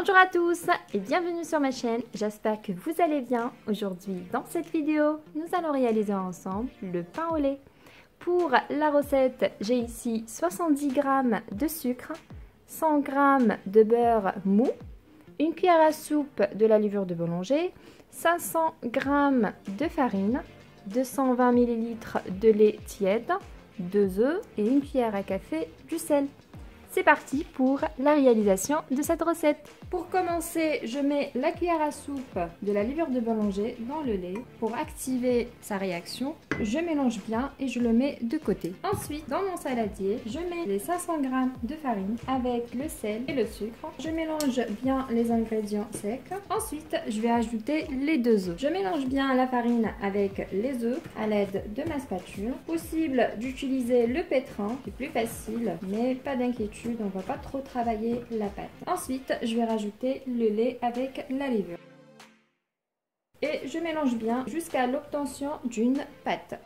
Bonjour à tous et bienvenue sur ma chaîne, j'espère que vous allez bien. Aujourd'hui dans cette vidéo, nous allons réaliser ensemble le pain au lait. Pour la recette, j'ai ici 70 g de sucre, 100 g de beurre mou, une cuillère à soupe de la levure de boulanger, 500 g de farine, 220 ml de lait tiède, 2 œufs et une cuillère à café du sel. C'est parti pour la réalisation de cette recette. Pour commencer, je mets la cuillère à soupe de la levure de boulanger dans le lait pour activer sa réaction. Je mélange bien et je le mets de côté. Ensuite, dans mon saladier, je mets les 500 g de farine avec le sel et le sucre. Je mélange bien les ingrédients secs. Ensuite, je vais ajouter les 2 œufs. Je mélange bien la farine avec les œufs à l'aide de ma spatule. Possible d'utiliser le pétrin, c'est plus facile, mais pas d'inquiétude, on ne va pas trop travailler la pâte. Ensuite, je vais rajouter le lait avec la levure. Et je mélange bien jusqu'à l'obtention d'une pâte.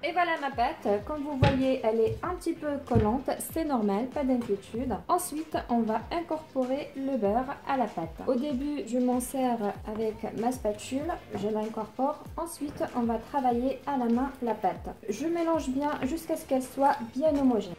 Et voilà ma pâte, comme vous voyez elle est un petit peu collante, c'est normal, pas d'inquiétude. Ensuite on va incorporer le beurre à la pâte. Au début je m'en sers avec ma spatule, je l'incorpore. Ensuite on va travailler à la main la pâte. Je mélange bien jusqu'à ce qu'elle soit bien homogène.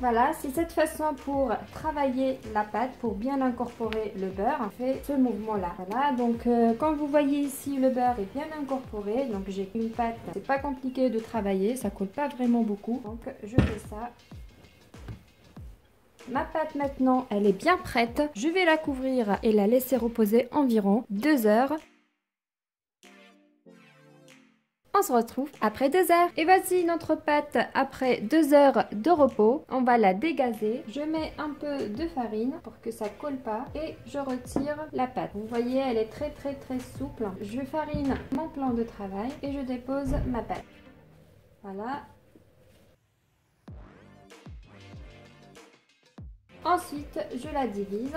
Voilà, c'est cette façon pour travailler la pâte, pour bien incorporer le beurre. On fait ce mouvement-là. Voilà, donc quand vous voyez ici le beurre est bien incorporé, donc j'ai une pâte, c'est pas compliqué de travailler, ça colle pas vraiment beaucoup. Donc je fais ça. Ma pâte maintenant, elle est bien prête. Je vais la couvrir et la laisser reposer environ 2 heures. On se retrouve après 2 heures. Et voici notre pâte après 2 heures de repos. On va la dégazer. Je mets un peu de farine pour que ça colle pas et je retire la pâte. Vous voyez, elle est très souple. Je farine mon plan de travail et je dépose ma pâte. Voilà. Ensuite, je la divise.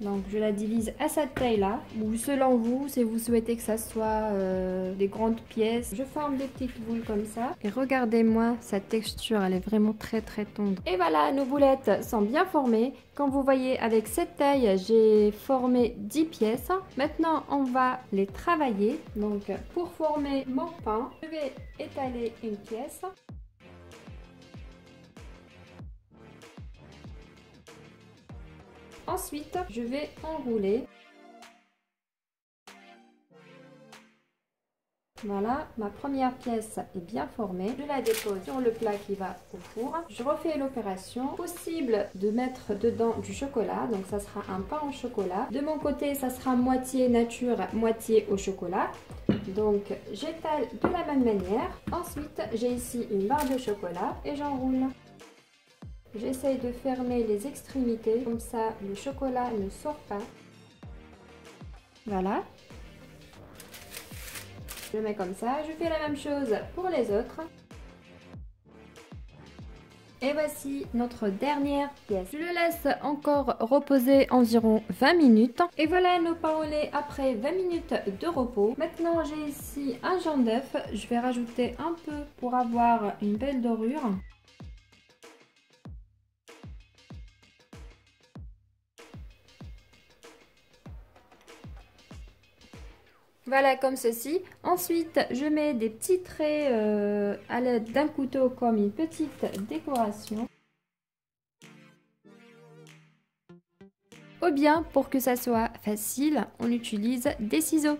Donc je la divise à cette taille là, ou selon vous, si vous souhaitez que ça soit des grandes pièces. Je forme des petites boules comme ça. Et regardez-moi, sa texture, elle est vraiment très tendre. Et voilà, nos boulettes sont bien formées. Comme vous voyez, avec cette taille, j'ai formé 10 pièces. Maintenant, on va les travailler. Donc pour former mon pain, je vais étaler une pièce. Ensuite, je vais enrouler. Voilà, ma première pièce est bien formée. Je la dépose sur le plat qui va au four. Je refais l'opération. Possible de mettre dedans du chocolat, donc ça sera un pain au chocolat. De mon côté, ça sera moitié nature, moitié au chocolat. Donc j'étale de la même manière. Ensuite, j'ai ici une barre de chocolat et j'enroule. J'essaye de fermer les extrémités, comme ça le chocolat ne sort pas. Voilà. Je mets comme ça. Je fais la même chose pour les autres. Et voici notre dernière pièce. Je le laisse encore reposer environ 20 minutes. Et voilà nos pains au lait après 20 minutes de repos. Maintenant j'ai ici un jaune d'œuf. Je vais rajouter un peu pour avoir une belle dorure. Voilà, comme ceci. Ensuite, je mets des petits traits à l'aide d'un couteau comme une petite décoration. Ou bien, pour que ça soit facile, on utilise des ciseaux.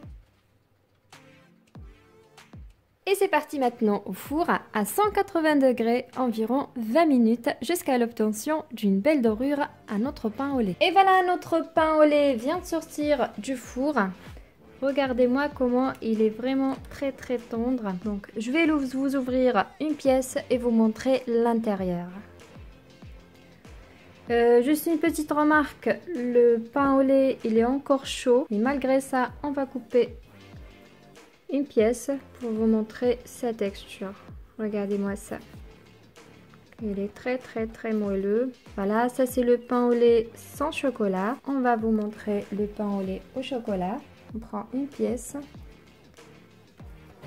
Et c'est parti maintenant au four à 180 degrés, environ 20 minutes, jusqu'à l'obtention d'une belle dorure à notre pain au lait. Et voilà, notre pain au lait vient de sortir du four. Regardez-moi comment il est vraiment très tendre. Donc je vais vous ouvrir une pièce et vous montrer l'intérieur. Juste une petite remarque, le pain au lait il est encore chaud, mais malgré ça on va couper une pièce pour vous montrer sa texture. Regardez-moi ça. Il est très moelleux. Voilà, ça c'est le pain au lait sans chocolat. On va vous montrer le pain au lait au chocolat. On prend une pièce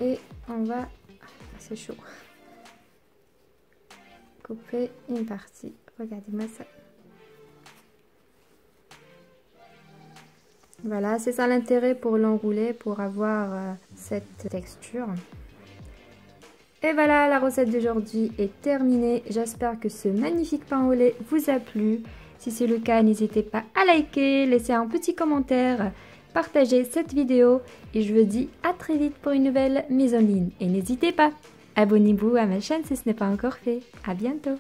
et on va, c'est chaud, couper une partie. Regardez-moi ça. Voilà, c'est ça l'intérêt pour l'enrouler, pour avoir cette texture. Et voilà, la recette d'aujourd'hui est terminée. J'espère que ce magnifique pain au lait vous a plu. Si c'est le cas, n'hésitez pas à liker, laisser un petit commentaire, partager cette vidéo. Et je vous dis à très vite pour une nouvelle mise en ligne. Et n'hésitez pas, abonnez-vous à ma chaîne si ce n'est pas encore fait. À bientôt.